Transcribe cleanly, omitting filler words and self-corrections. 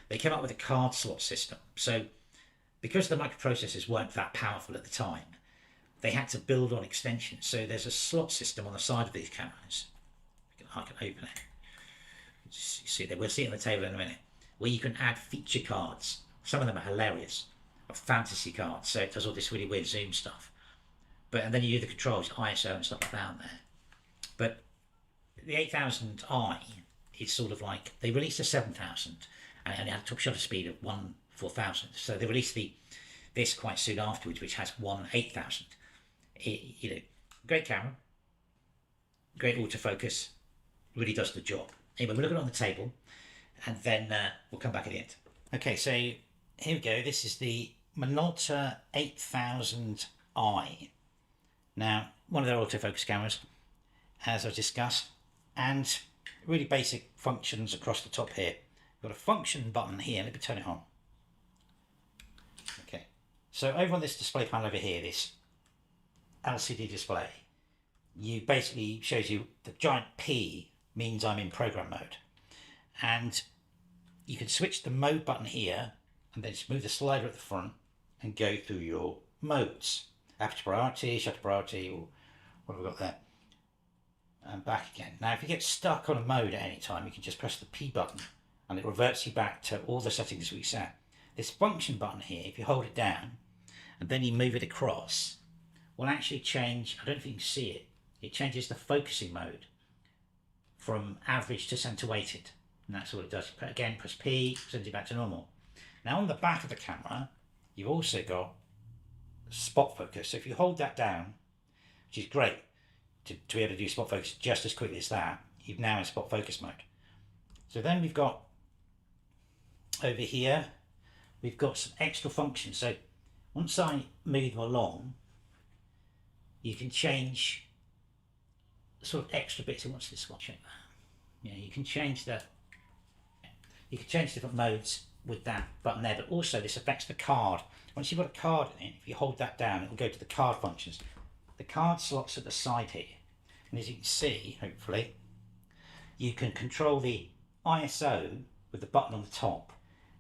they came up with a card slot system. So because the microprocessors weren't that powerful at the time, they had to build on extensions. So there's a slot system on the side of these cameras. I can open it. You see there, we'll see it on the table in a minute, where you can add feature cards. Some of them are hilarious, of fantasy cards. So it does all this really weird zoom stuff. But and then you do the controls, ISO and stuff like that on there. But the 8000i is sort of like, they released a 7000 and it had a top shutter speed of 1/4000. So they released this quite soon afterwards, which has 1/8000. You know, great camera, great autofocus, really does the job. Anyway, we'll look at it on the table, and then we'll come back at the end. Okay, so here we go. This is the Minolta 8000i. Now, one of their autofocus cameras, as I've discussed, and really basic functions across the top here. We've got a function button here. Let me turn it on. Okay, so over on this display panel over here, this LCD display, you basically shows you the giant P means I'm in program mode, and you can switch the mode button here and then just move the slider at the front and go through your modes: aperture priority, shutter priority, or what have we got there, and back again. Now if you get stuck on a mode at any time, you can just press the P button and it reverts you back to all the settings we set. This function button here, if you hold it down and then you move it across, will actually change, I don't know if you can see it, it changes the focusing mode from average to center weighted, and that's what it does. Again, press P, sends you back to normal. Now on the back of the camera, you've also got spot focus. So if you hold that down, which is great to be able to do spot focus just as quickly as that, you've now in spot focus mode. So then we've got over here, we've got some extra functions. So once I move them along, you can change sort of extra bits. And what's this one? Check that. Yeah, you can change different modes with that button there, but also this affects the card. Once you've got a card in it, if you hold that down, it will go to the card functions. The card slots at the side here, and as you can see, hopefully, you can control the ISO with the button on the top.